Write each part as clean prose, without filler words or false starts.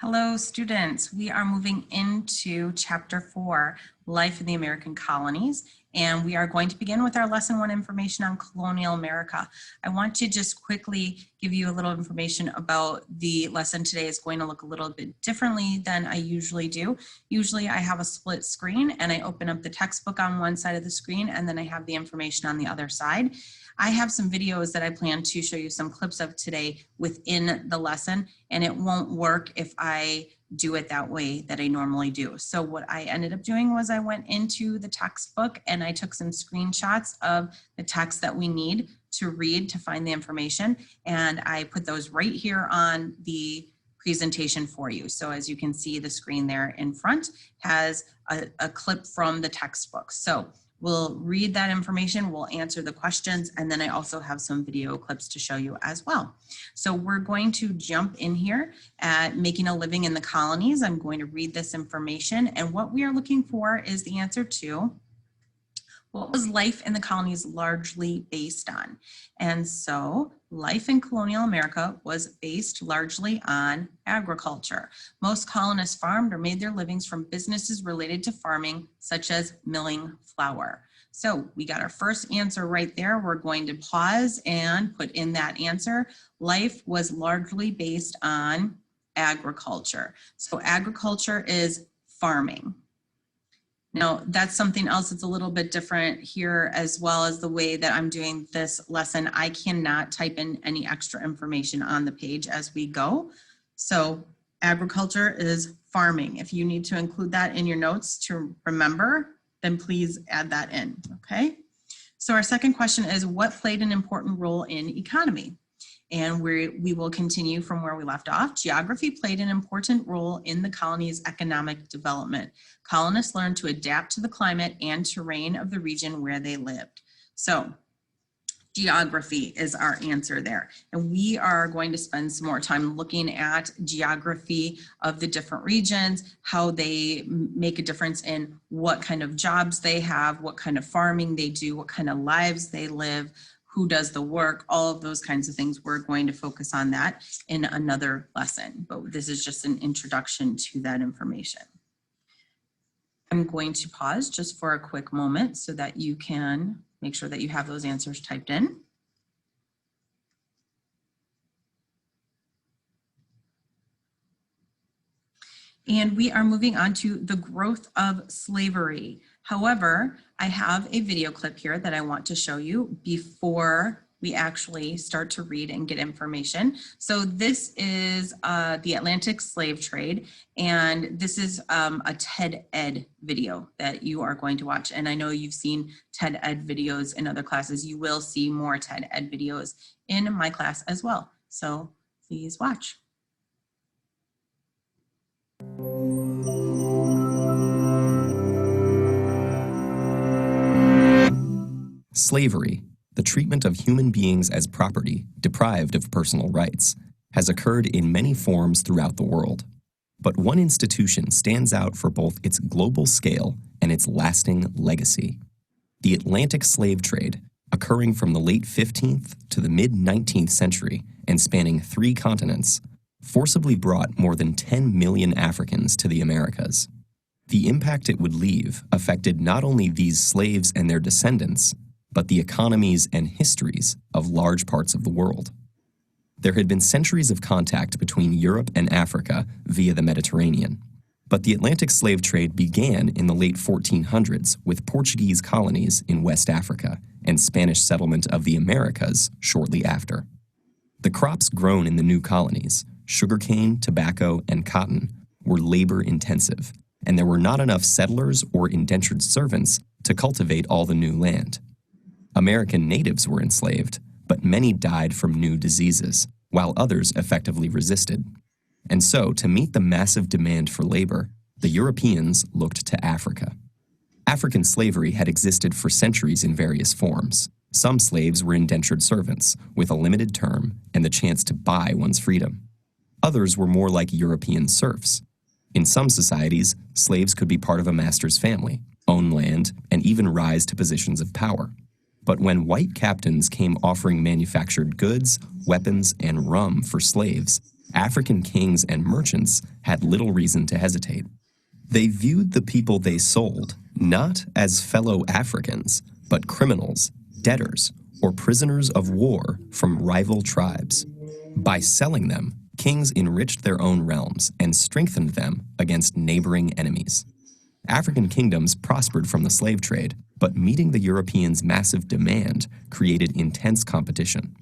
Hello, students. We are moving into Chapter 4, Life in the American Colonies, and we are going to begin with our Lesson 1 information on colonial America. I want to just quickly give you a little information about the lesson today. Is going to look a little bit differently than I usually do. Usually I have a split screen and I open up the textbook on one side of the screen and then I have the information on the other side. I have some videos that I plan to show you some clips of today within the lesson, and it won't work if I do it that way that I normally do. So what I ended up doing was I went into the textbook and I took some screenshots of the text that we need to read to find the information, and I put those right here on the presentation for you. So as you can see, the screen there in front has a clip from the textbook. So we'll read that information, we'll answer the questions, and then I also have some video clips to show you as well. So we're going to jump in here at making a living in the colonies. I'm going to read this information, and what we are looking for is the answer to what was life in the colonies largely based on? And so life in colonial America was based largely on agriculture. Most colonists farmed or made their livings from businesses related to farming, such as milling flour. So we got our first answer right there. We're going to pause and put in that answer. Life was largely based on agriculture. So agriculture is farming. Now, that's something else that's a little bit different here, as well as the way that I'm doing this lesson. I cannot type in any extra information on the page as we go. So agriculture is farming. If you need to include that in your notes to remember, then please add that in, okay? So our second question is, what played an important role in economy? And we will continue from where we left off. Geography played an important role in the colony's economic development. Colonists learned to adapt to the climate and terrain of the region where they lived. So geography is our answer there. And we are going to spend some more time looking at geography of the different regions, how they make a difference in what kind of jobs they have, what kind of farming they do, what kind of lives they live, who does the work, all of those kinds of things. We're going to focus on that in another lesson, but this is just an introduction to that information. I'm going to pause just for a quick moment so that you can make sure that you have those answers typed in. And we are moving on to the growth of slavery. However, I have a video clip here that I want to show you before we actually start to read and get information. So this is the Atlantic slave trade, and this is a TED Ed video that you are going to watch. And I know you've seen TED Ed videos in other classes. You will see more TED Ed videos in my class as well. So please watch. Slavery, the treatment of human beings as property, deprived of personal rights, has occurred in many forms throughout the world. But one institution stands out for both its global scale and its lasting legacy. The Atlantic slave trade, occurring from the late 15th to the mid-19th century and spanning 3 continents, forcibly brought more than 10 million Africans to the Americas. The impact it would leave affected not only these slaves and their descendants, but the economies and histories of large parts of the world. There had been centuries of contact between Europe and Africa via the Mediterranean, but the Atlantic slave trade began in the late 1400s with Portuguese colonies in West Africa and Spanish settlement of the Americas shortly after. The crops grown in the new colonies, sugarcane, tobacco, and cotton, were labor-intensive, and there were not enough settlers or indentured servants to cultivate all the new land. American natives were enslaved, but many died from new diseases, while others effectively resisted. And so, to meet the massive demand for labor, the Europeans looked to Africa. African slavery had existed for centuries in various forms. Some slaves were indentured servants, with a limited term and the chance to buy one's freedom. Others were more like European serfs. In some societies, slaves could be part of a master's family, own land, and even rise to positions of power. But when white captains came offering manufactured goods, weapons, and rum for slaves, African kings and merchants had little reason to hesitate. They viewed the people they sold not as fellow Africans, but criminals, debtors, or prisoners of war from rival tribes. By selling them, kings enriched their own realms and strengthened them against neighboring enemies. African kingdoms prospered from the slave trade, but meeting the Europeans' massive demand created intense competition.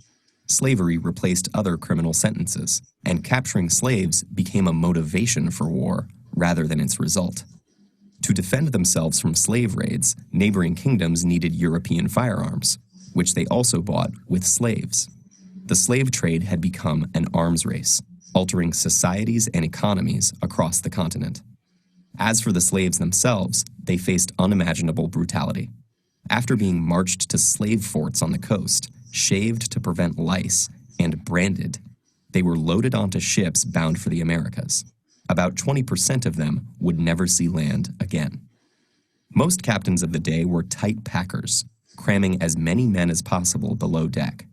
Slavery replaced other criminal sentences, and capturing slaves became a motivation for war rather than its result. To defend themselves from slave raids, neighboring kingdoms needed European firearms, which they also bought with slaves. The slave trade had become an arms race, altering societies and economies across the continent. As for the slaves themselves, they faced unimaginable brutality. After being marched to slave forts on the coast, shaved to prevent lice, and branded, they were loaded onto ships bound for the Americas. About 20% of them would never see land again. Most captains of the day were tight packers, cramming as many men as possible below deck.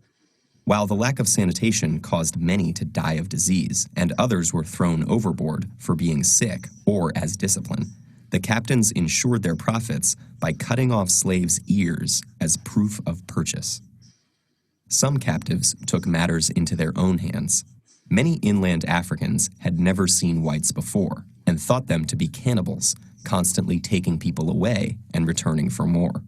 While the lack of sanitation caused many to die of disease and others were thrown overboard for being sick or as discipline, the captains ensured their profits by cutting off slaves' ears as proof of purchase. Some captives took matters into their own hands. Many inland Africans had never seen whites before and thought them to be cannibals, constantly taking people away and returning for more.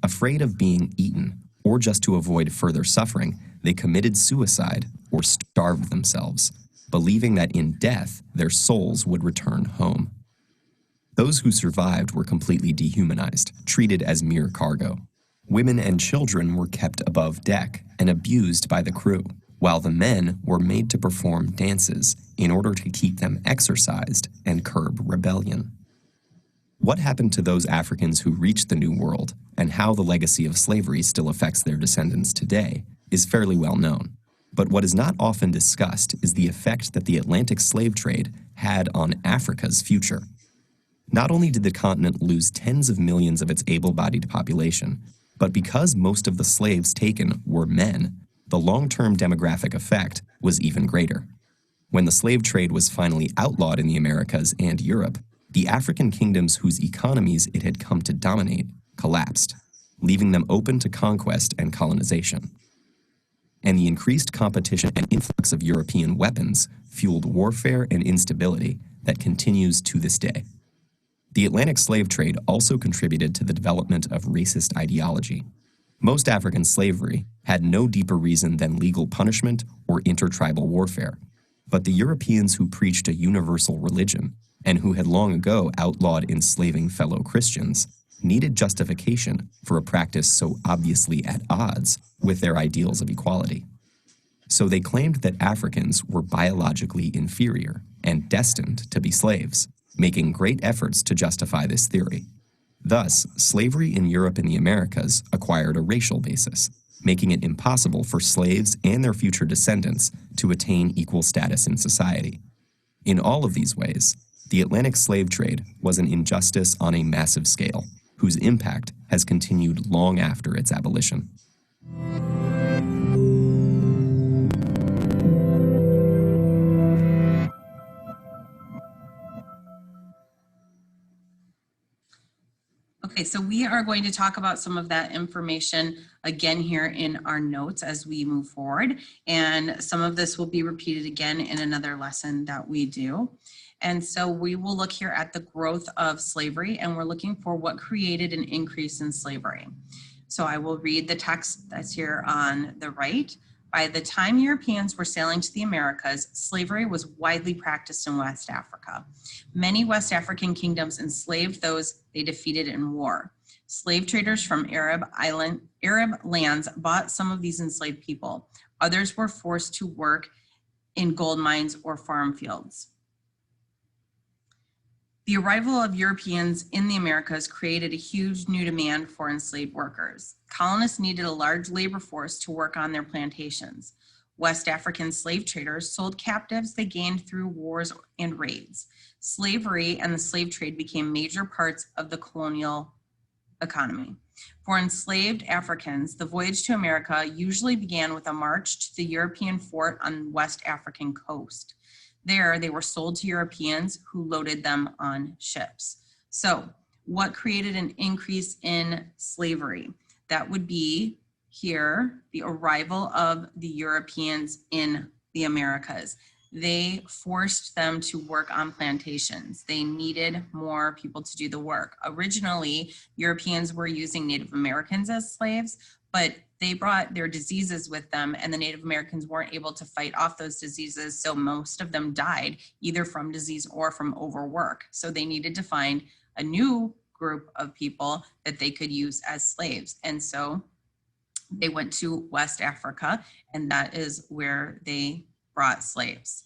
Afraid of being eaten, or just to avoid further suffering, they committed suicide or starved themselves, believing that in death their souls would return home. Those who survived were completely dehumanized, treated as mere cargo. Women and children were kept above deck and abused by the crew, while the men were made to perform dances in order to keep them exercised and curb rebellion. What happened to those Africans who reached the New World, and how the legacy of slavery still affects their descendants today, is fairly well known. But what is not often discussed is the effect that the Atlantic slave trade had on Africa's future. Not only did the continent lose tens of millions of its able-bodied population, but because most of the slaves taken were men, the long-term demographic effect was even greater. When the slave trade was finally outlawed in the Americas and Europe, the African kingdoms whose economies it had come to dominate collapsed, leaving them open to conquest and colonization. And the increased competition and influx of European weapons fueled warfare and instability that continues to this day. The Atlantic slave trade also contributed to the development of racist ideology. Most African slavery had no deeper reason than legal punishment or intertribal warfare, but the Europeans who preached a universal religion and who had long ago outlawed enslaving fellow Christians needed justification for a practice so obviously at odds with their ideals of equality. So they claimed that Africans were biologically inferior and destined to be slaves, making great efforts to justify this theory. Thus, slavery in Europe and the Americas acquired a racial basis, making it impossible for slaves and their future descendants to attain equal status in society. In all of these ways, the Atlantic slave trade was an injustice on a massive scale, whose impact has continued long after its abolition. Okay, so we are going to talk about some of that information again here in our notes as we move forward. And some of this will be repeated again in another lesson that we do. And so we will look here at the growth of slavery, and we're looking for what created an increase in slavery. So I will read the text that's here on the right. By the time Europeans were sailing to the Americas, slavery was widely practiced in West Africa. Many West African kingdoms enslaved those they defeated in war. Slave traders from Arab lands bought some of these enslaved people. Others were forced to work in gold mines or farm fields. The arrival of Europeans in the Americas created a huge new demand for enslaved workers. Colonists needed a large labor force to work on their plantations. West African slave traders sold captives they gained through wars and raids. Slavery and the slave trade became major parts of the colonial economy. For enslaved Africans, the voyage to America usually began with a march to the European fort on the West African coast. There, they were sold to Europeans who loaded them on ships. So, what created an increase in slavery? That would be here, the arrival of the Europeans in the Americas. They forced them to work on plantations. They needed more people to do the work. Originally, Europeans were using Native Americans as slaves, but they brought their diseases with them, and the Native Americans weren't able to fight off those diseases, so most of them died either from disease or from overwork. So they needed to find a new group of people that they could use as slaves. And so they went to West Africa, and that is where they brought slaves.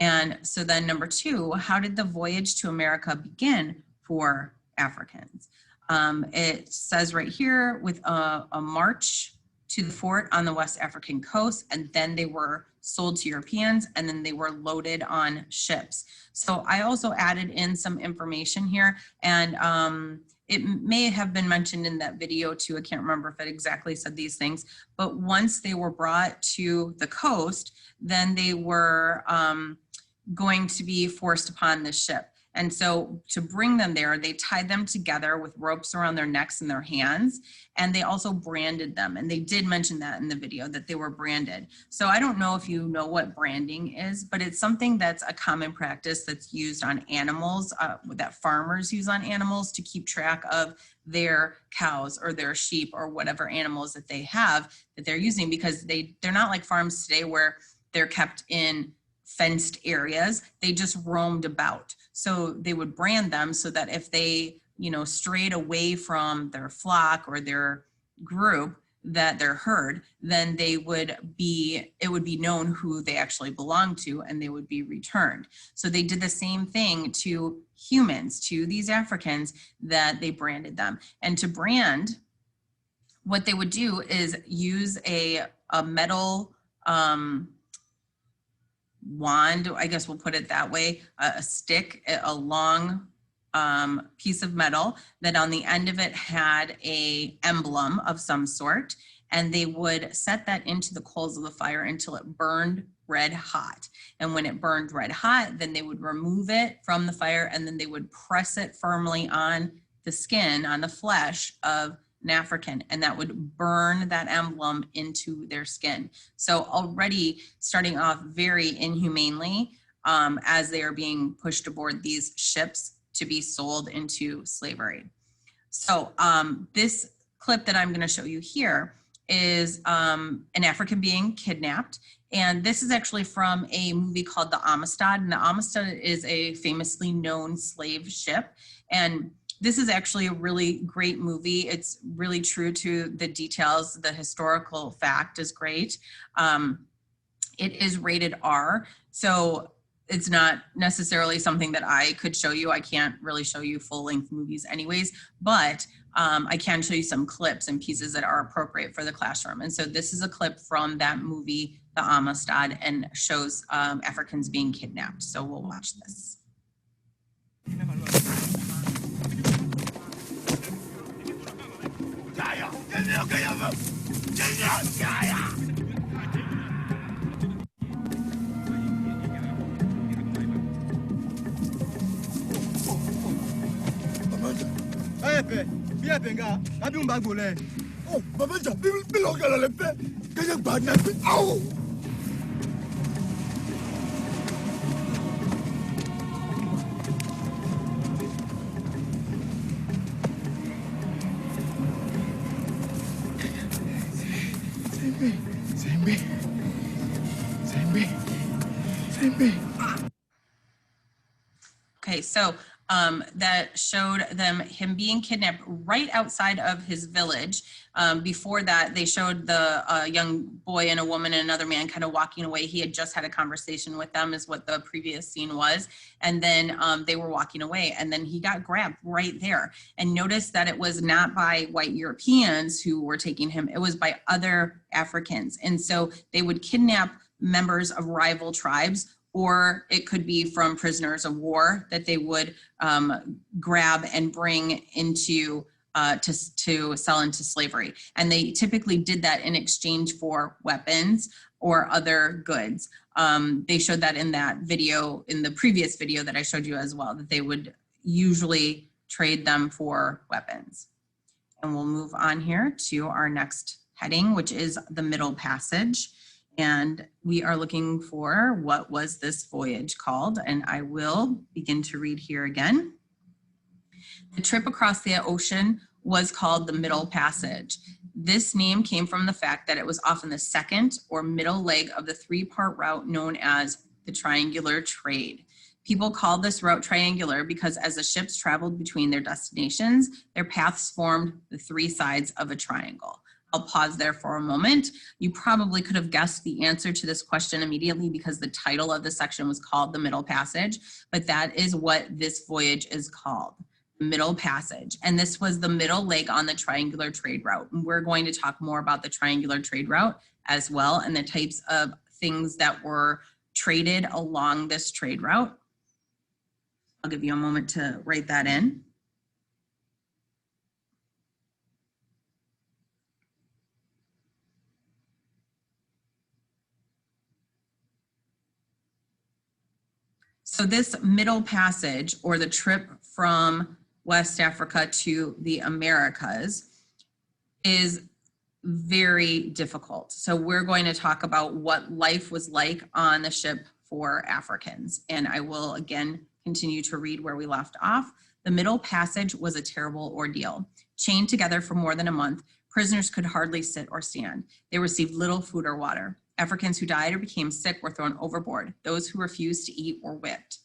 And so then number two, how did the voyage to America begin for Africans? It says right here with a march to the fort on the West African coast, and then they were sold to Europeans, and then they were loaded on ships. So I also added in some information here, and it may have been mentioned in that video too. I can't remember if it exactly said these things, but once they were brought to the coast, then they were going to be forced upon the ship. And so to bring them there, they tied them together with ropes around their necks and their hands, and they also branded them. And they did mention that in the video, that they were branded. So I don't know if you know what branding is, but it's something that's a common practice that's used on animals, that farmers use on animals to keep track of their cows or their sheep or whatever animals that they have that they're using, because they're not like farms today where they're kept in fenced areas. They just roamed about. So they would brand them so that if they, strayed away from their flock or their group, that their herd, then it would be known who they actually belonged to, and they would be returned. So they did the same thing to humans, to these Africans, that they branded them. And to brand, what they would do is use a metal wand, I guess we'll put it that way, a stick, a long piece of metal that on the end of it had a emblem of some sort, and they would set that into the coals of the fire until it burned red hot. And when it burned red hot, then they would remove it from the fire, and then they would press it firmly on the skin, on the flesh of an African, and that would burn that emblem into their skin. So already starting off very inhumanely as they are being pushed aboard these ships to be sold into slavery. So this clip that I'm going to show you here is an African being kidnapped. And this is actually from a movie called The Amistad. And the Amistad is a famously known slave ship. And this is actually a really great movie. It's really true to the details. The historical fact is great. It is rated R, so it's not necessarily something that I could show you. I can't really show you full-length movies anyways, but I can show you some clips and pieces that are appropriate for the classroom. And so this is a clip from that movie, The Amistad, and shows Africans being kidnapped. So we'll watch this. Okay, so that showed him being kidnapped right outside of his village. Before that, they showed the young boy and a woman and another man kind of walking away. He had just had a conversation with them, is what the previous scene was. And then they were walking away, and then he got grabbed right there. And notice that it was not by white Europeans who were taking him, it was by other Africans. And so they would kidnap members of rival tribes, or it could be from prisoners of war that they would grab and bring into to sell into slavery. And they typically did that in exchange for weapons or other goods. They showed that in that video, in the previous video that I showed you as well, that they would usually trade them for weapons. And we'll move on here to our next heading, which is the Middle Passage. And we are looking for what was this voyage called, and I will begin to read here again. The trip across the ocean was called the Middle Passage. This name came from the fact that it was often the second or middle leg of the three-part route known as the triangular trade. People called this route triangular because as the ships traveled between their destinations, their paths formed the three sides of a triangle. I'll pause there for a moment. You probably could have guessed the answer to this question immediately because the title of the section was called the Middle Passage, but that is what this voyage is called, the Middle Passage. And this was the middle leg on the triangular trade route. And we're going to talk more about the triangular trade route as well and the types of things that were traded along this trade route. I'll give you a moment to write that in. So this Middle Passage, or the trip from West Africa to the Americas, is very difficult. So we're going to talk about what life was like on the ship for Africans. And I will again continue to read where we left off. The Middle Passage was a terrible ordeal. Chained together for more than a month, prisoners could hardly sit or stand. They received little food or water. Africans who died or became sick were thrown overboard. Those who refused to eat were whipped.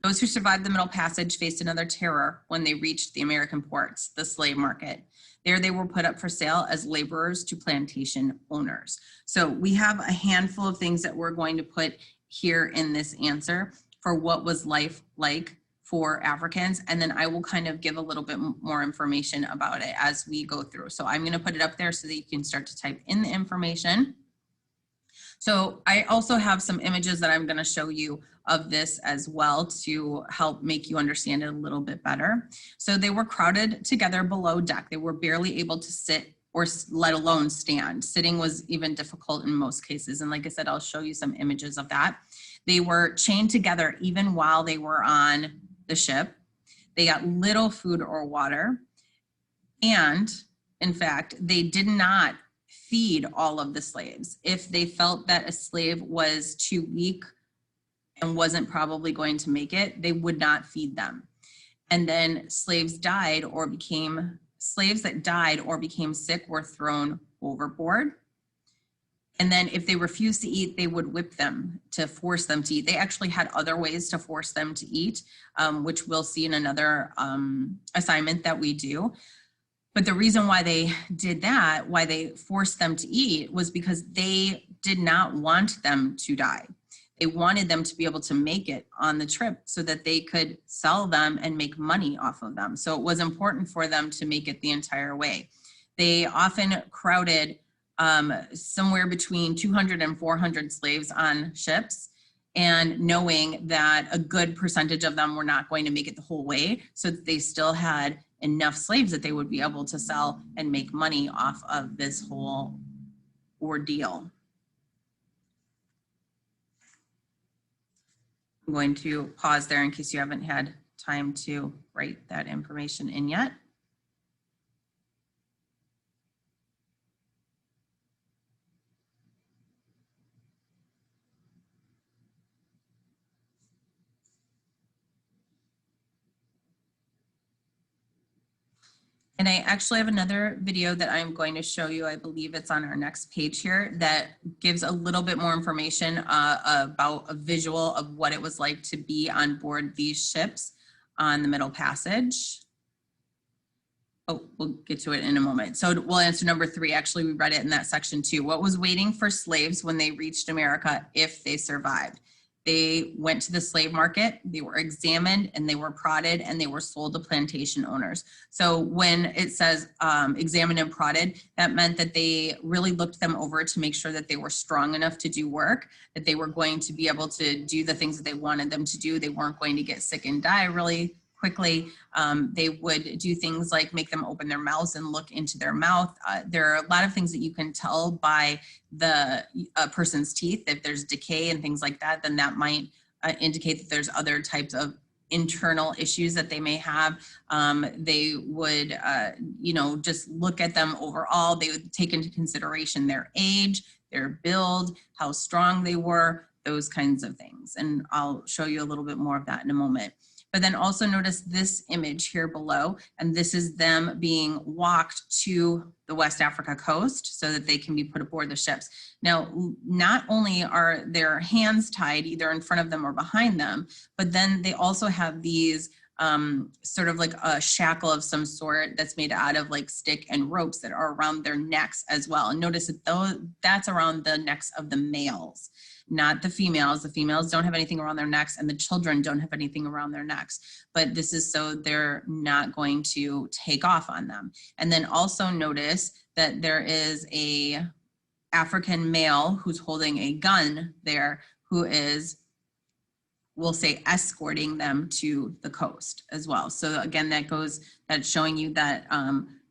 Those who survived the Middle Passage faced another terror when they reached the American ports, the slave market. There they were put up for sale as laborers to plantation owners. So we have a handful of things that we're going to put here in this answer for what was life like for Africans. And then I will kind of give a little bit more information about it as we go through. So I'm going to put it up there so that you can start to type in the information. So I also have some images that I'm going to show you of this as well to help make you understand it a little bit better. So they were crowded together below deck. They were barely able to sit or let alone stand. Sitting was even difficult in most cases. And like I said, I'll show you some images of that. They were chained together even while they were on the ship. They got little food or water. And in fact, they did not feed all of the slaves. If they felt that a slave was too weak and wasn't probably going to make it, they would not feed them. And then slaves that died or became sick were thrown overboard. And then if they refused to eat, they would whip them to force them to eat. They actually had other ways to force them to eat, which we'll see in another assignment that we do. But the reason why they did that, why they forced them to eat, was because they did not want them to die. They wanted them to be able to make it on the trip so that they could sell them and make money off of them. So it was important for them to make it the entire way. They often crowded somewhere between 200 and 400 slaves on ships, and knowing that a good percentage of them were not going to make it the whole way, so that they still had enough slaves that they would be able to sell and make money off of this whole ordeal. I'm going to pause there in case you haven't had time to write that information in yet. And I actually have another video that I'm going to show you. I believe it's on our next page here that gives a little bit more information about a visual of what it was like to be on board these ships on the Middle Passage. Oh, we'll get to it in a moment. So we'll answer number 3. Actually, we read it in that section too. What was waiting for slaves when they reached America if they survived? They went to the slave market, they were examined, and they were prodded, and they were sold to plantation owners. So when it says examined and prodded, that meant that they really looked them over to make sure that they were strong enough to do work, that they were going to be able to do the things that they wanted them to do. They weren't going to get sick and die really quickly, they would do things like make them open their mouths and look into their mouth. There are a lot of things that you can tell by the person's teeth. If there's decay and things like that, then that might indicate that there's other types of internal issues that they may have. They would, just look at them overall. They would take into consideration their age, their build, how strong they were, those kinds of things. And I'll show you a little bit more of that in a moment. But then also notice this image here below, and this is them being walked to the West Africa coast so that they can be put aboard the ships. Now, not only are their hands tied either in front of them or behind them, but then they also have these sort of like a shackle of some sort that's made out of like stick and ropes that are around their necks as well. And notice that that's around the necks of the males, not the females. The females don't have anything around their necks, and the children don't have anything around their necks. But this is so they're not going to take off on them. And then also notice that there is a African male who's holding a gun there, who is, we'll say, escorting them to the coast as well. So again, that's showing you that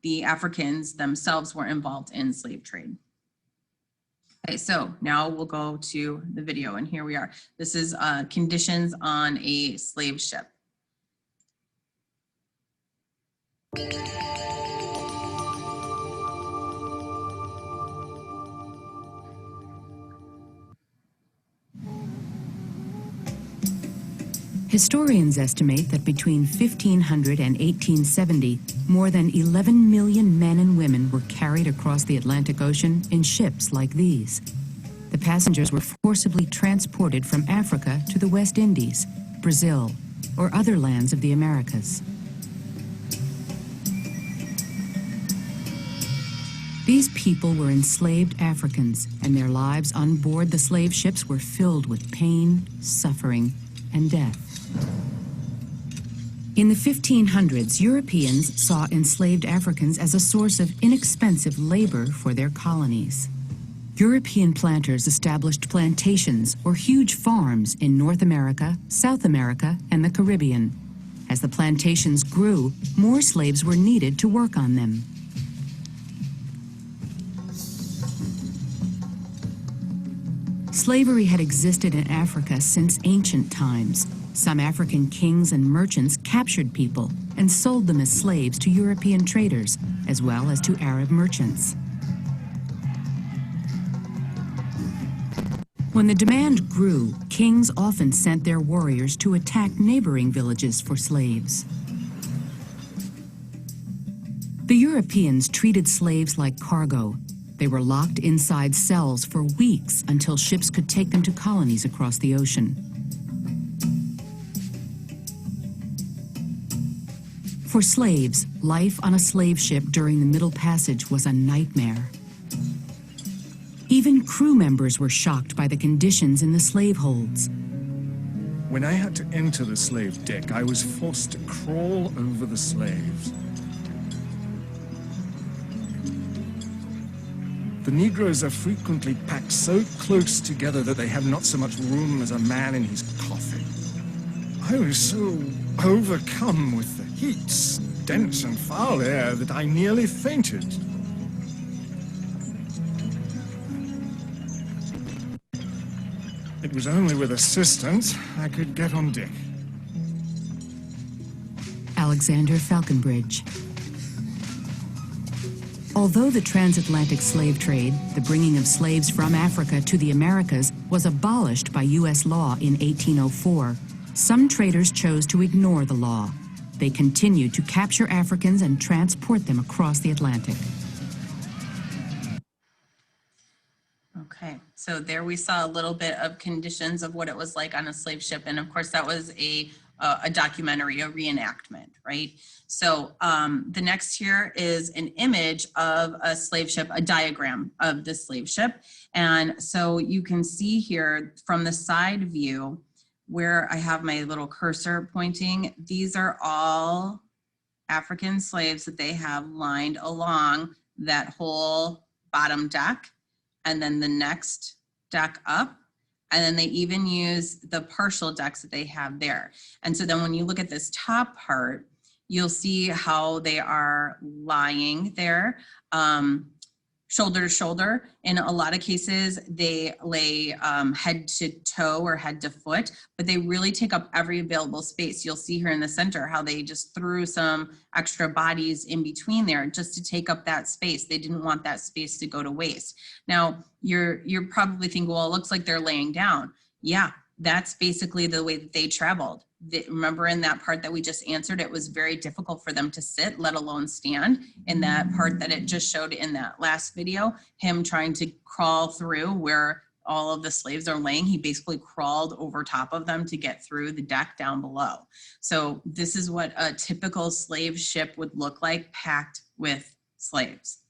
the Africans themselves were involved in slave trade. Okay, so now we'll go to the video, and here we are. This is conditions on a slave ship. Historians estimate that between 1500 and 1870, more than 11 million men and women were carried across the Atlantic Ocean in ships like these. The passengers were forcibly transported from Africa to the West Indies, Brazil, or other lands of the Americas. These people were enslaved Africans, and their lives on board the slave ships were filled with pain, suffering, and death. In the 1500s, Europeans saw enslaved Africans as a source of inexpensive labor for their colonies. European planters established plantations or huge farms in North America, South America, and the Caribbean. As the plantations grew, more slaves were needed to work on them. Slavery had existed in Africa since ancient times. Some African kings and merchants captured people and sold them as slaves to European traders, as well as to Arab merchants. When the demand grew, kings often sent their warriors to attack neighboring villages for slaves. The Europeans treated slaves like cargo. They were locked inside cells for weeks until ships could take them to colonies across the ocean. For slaves, life on a slave ship during the Middle Passage was a nightmare. Even crew members were shocked by the conditions in the slave holds. When I had to enter the slave deck, I was forced to crawl over the slaves. The Negroes are frequently packed so close together that they have not so much room as a man in his coffin. I was so overcome with the heat, dense and foul air that I nearly fainted. It was only with assistance I could get on deck. Alexander Falconbridge. Although the transatlantic slave trade, the bringing of slaves from Africa to the Americas, was abolished by U.S. law in 1804, some traders chose to ignore the law. They continued to capture Africans and transport them across the Atlantic. Okay, so there we saw a little bit of conditions of what it was like on a slave ship. And of course, that was a documentary, a reenactment, right? So the next here is an image of a slave ship, a diagram of the slave ship. And so you can see here from the side view where I have my little cursor pointing, these are all African slaves that they have lined along that whole bottom deck, and then the next deck up. And then they even use the partial decks that they have there. And so then when you look at this top part, you'll see how they are lying there, shoulder to shoulder. In a lot of cases, they lay head to toe or head to foot, but they really take up every available space. You'll see here in the center how they just threw some extra bodies in between there just to take up that space. They didn't want that space to go to waste. Now, you're probably thinking, well, it looks like they're laying down. Yeah, that's basically the way that they traveled. Remember in that part that we just answered, it was very difficult for them to sit, let alone stand. In that part that it just showed in that last video, him trying to crawl through where all of the slaves are laying, he basically crawled over top of them to get through the deck down below. So this is what a typical slave ship would look like, packed with slaves.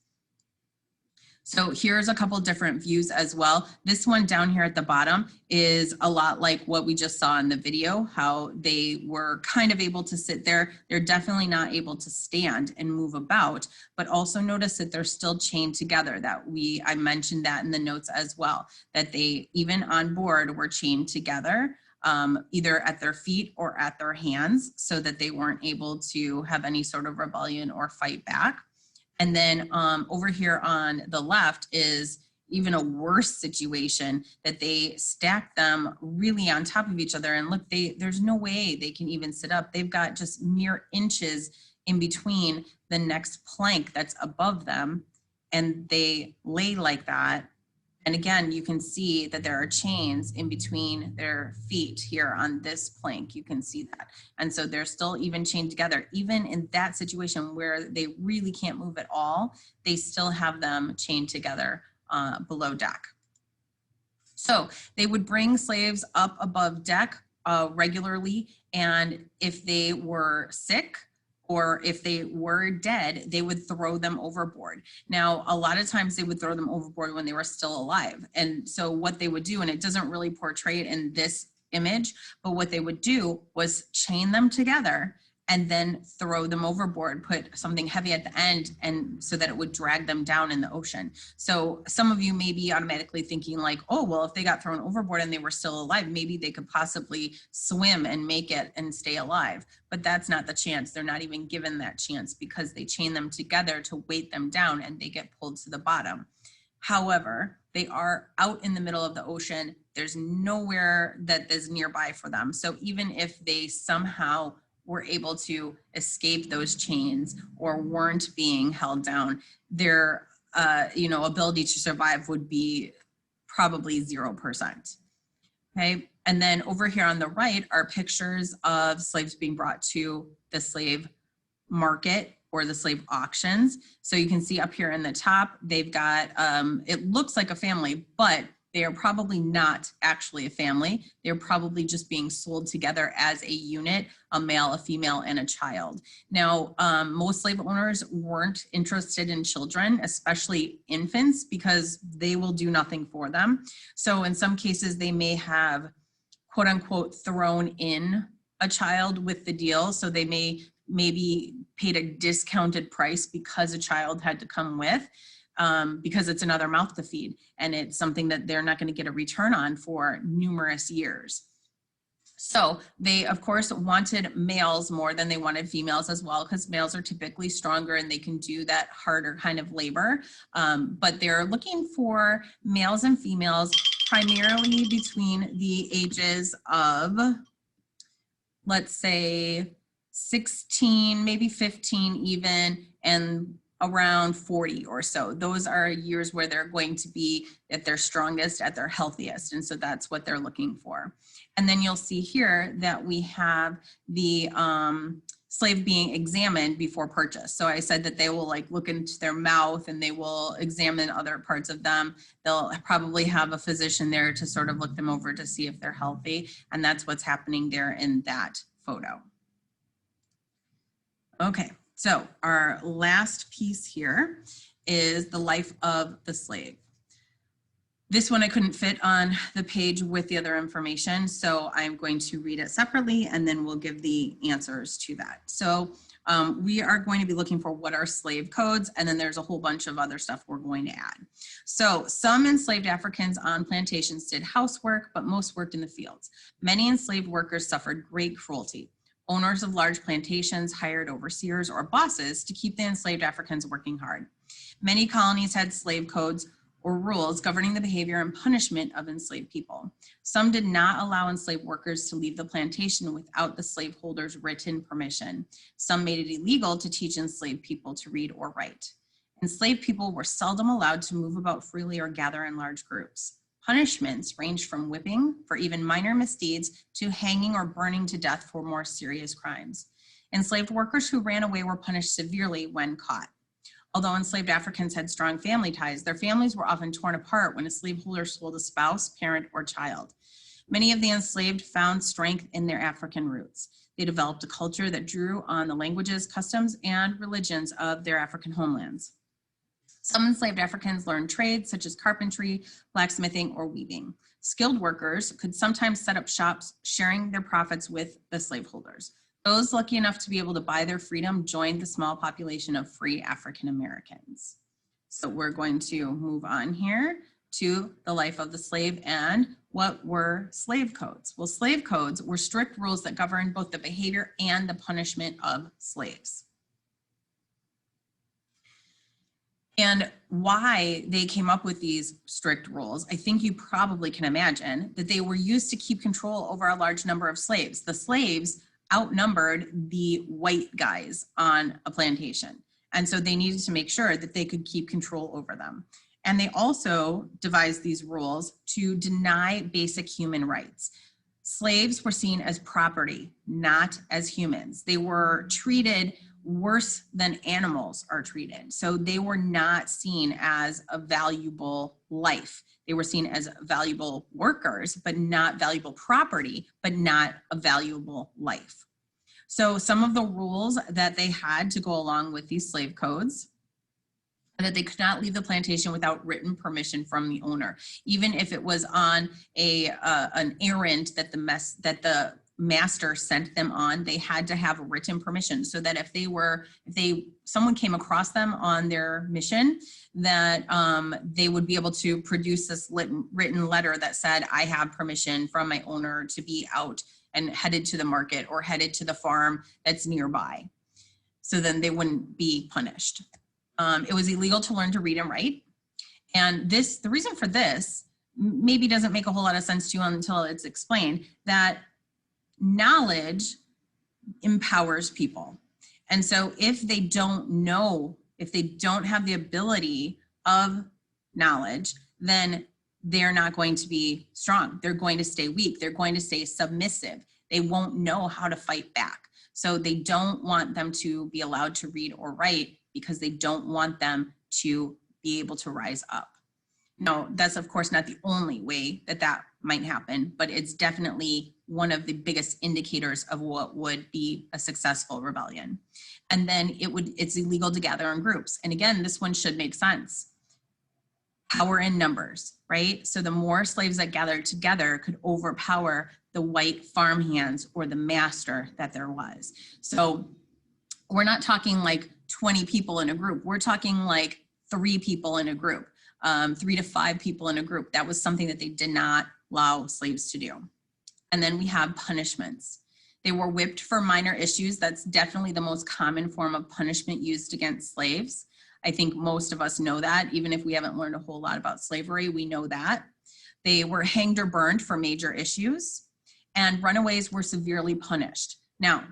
So here's a couple different views as well. This one down here at the bottom is a lot like what we just saw in the video, how they were kind of able to sit there. They're definitely not able to stand and move about, but also notice that they're still chained together. I mentioned that in the notes as well, that they, even on board, were chained together, either at their feet or at their hands, so that they weren't able to have any sort of rebellion or fight back. And then over here on the left is even a worse situation, that they stack them really on top of each other. And look, there's no way they can even sit up. They've got just mere inches in between the next plank that's above them, and they lay like that. And again, you can see that there are chains in between their feet here on this plank. You can see that. And so they're still even chained together. Even in that situation where they really can't move at all, they still have them chained together below deck. So they would bring slaves up above deck regularly. And if they were sick, or if they were dead, they would throw them overboard. Now, a lot of times they would throw them overboard when they were still alive. And so what they would do, and it doesn't really portray it in this image, but what they would do was chain them together and then throw them overboard, put something heavy at the end, and so that it would drag them down in the ocean. So some of you may be automatically thinking like, oh, well, if they got thrown overboard and they were still alive, maybe they could possibly swim and make it and stay alive. But that's not the chance. They're not even given that chance, because they chain them together to weight them down and they get pulled to the bottom. However, they are out in the middle of the ocean. There's nowhere that is nearby for them. So even if they somehow were able to escape those chains or weren't being held down, their ability to survive would be probably 0%. Okay, and then over here on the right are pictures of slaves being brought to the slave market or the slave auctions. So you can see up here in the top, they've got, it looks like a family, but they are probably not actually a family. They're probably just being sold together as a unit, a male, a female, and a child. Now, most slave owners weren't interested in children, especially infants, because they will do nothing for them. So in some cases, they may have, quote unquote, thrown in a child with the deal. So they maybe paid a discounted price because a child had to come with. Because it's another mouth to feed, and it's something that they're not going to get a return on for numerous years. So they, of course, wanted males more than they wanted females as well, because males are typically stronger and they can do that harder kind of labor. But they're looking for males and females primarily between the ages of, let's say, 16, maybe 15 even, and around 40 or so. Those are years where they're going to be at their strongest, at their healthiest. And so that's what they're looking for. And then you'll see here that we have the slave being examined before purchase. So I said that they will like look into their mouth and they will examine other parts of them. They'll probably have a physician there to sort of look them over to see if they're healthy. And that's what's happening there in that photo. Okay. So our last piece here is the life of the slave. This one I couldn't fit on the page with the other information, so I'm going to read it separately and then we'll give the answers to that. So We are going to be looking for what are slave codes, and then there's a whole bunch of other stuff we're going to add. So some enslaved Africans on plantations did housework, but most worked in the fields. Many enslaved workers suffered great cruelty. Owners of large plantations hired overseers or bosses to keep the enslaved Africans working hard. Many colonies had slave codes or rules governing the behavior and punishment of enslaved people. Some did not allow enslaved workers to leave the plantation without the slaveholder's written permission. Some made it illegal to teach enslaved people to read or write. Enslaved people were seldom allowed to move about freely or gather in large groups. Punishments ranged from whipping for even minor misdeeds to hanging or burning to death for more serious crimes. Enslaved workers who ran away were punished severely when caught. Although enslaved Africans had strong family ties, their families were often torn apart when a slaveholder sold a spouse, parent, or child. Many of the enslaved found strength in their African roots. They developed a culture that drew on the languages, customs, and religions of their African homelands. Some enslaved Africans learned trades such as carpentry, blacksmithing, or weaving. Skilled workers could sometimes set up shops, sharing their profits with the slaveholders. Those lucky enough to be able to buy their freedom joined the small population of free African Americans. So we're going to move on here to the life of the slave and what were slave codes? Well, slave codes were strict rules that governed both the behavior and the punishment of slaves. And why they came up with these strict rules, I think you probably can imagine that they were used to keep control over a large number of slaves. The slaves outnumbered the white guys on a plantation. And so they needed to make sure that they could keep control over them. And they also devised these rules to deny basic human rights. Slaves were seen as property, not as humans. They were treated worse than animals are treated. So they were not seen as a valuable life. They were seen as valuable workers, but not valuable property, but not a valuable life. So some of the rules that they had to go along with these slave codes, that they could not leave the plantation without written permission from the owner, even if it was on an errand that the master sent them on. They had to have written permission so that if someone came across them on their mission, that they would be able to produce this written letter that said, I have permission from my owner to be out and headed to the market or headed to the farm that's nearby. So then they wouldn't be punished. It was illegal to learn to read and write. And the reason for this maybe doesn't make a whole lot of sense to you until it's explained, that knowledge empowers people. And so if they don't know, if they don't have the ability of knowledge, then they're not going to be strong. They're going to stay weak. They're going to stay submissive. They won't know how to fight back. So they don't want them to be allowed to read or write because they don't want them to be able to rise up. Now, that's of course not the only way that might happen, but it's definitely one of the biggest indicators of what would be a successful rebellion. And then it's illegal to gather in groups. And again, this one should make sense. Power in numbers, right? So the more slaves that gathered together could overpower the white farmhands or the master that there was. So we're not talking like 20 people in a group. We're talking like 3 people in a group, 3 to 5 people in a group. That was something that they did not allow slaves to do. And then we have punishments. They were whipped for minor issues. That's definitely the most common form of punishment used against slaves. I think most of us know that. Even if we haven't learned a whole lot about slavery, we know that. They were hanged or burned for major issues, and runaways were severely punished. Now,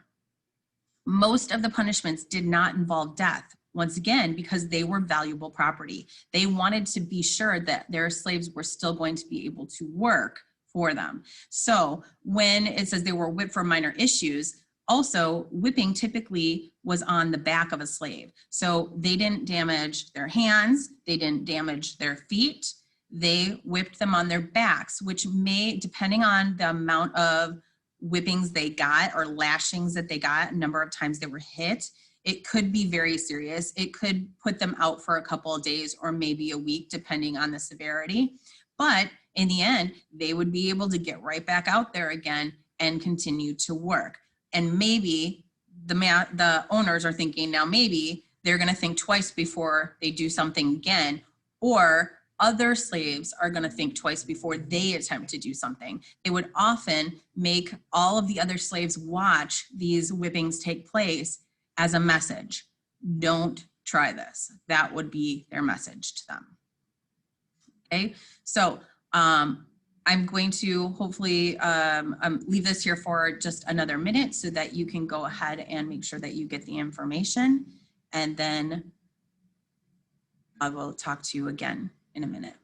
most of the punishments did not involve death, once again, because they were valuable property. They wanted to be sure that their slaves were still going to be able to work for them. So when it says they were whipped for minor issues, also whipping typically was on the back of a slave. So they didn't damage their hands, they didn't damage their feet, they whipped them on their backs, which may, depending on the amount of whippings they got or lashings that they got, number of times they were hit, it could be very serious. It could put them out for a couple of days or maybe a week, depending on the severity. But in the end, they would be able to get right back out there again and continue to work. And maybe the owners are thinking, now maybe they're going to think twice before they do something again, or other slaves are going to think twice before they attempt to do something. They would often make all of the other slaves watch these whippings take place as a message. Don't try this. That would be their message to them. Okay, so I'm going to hopefully leave this here for just another minute so that you can go ahead and make sure that you get the information, and then I will talk to you again in a minute.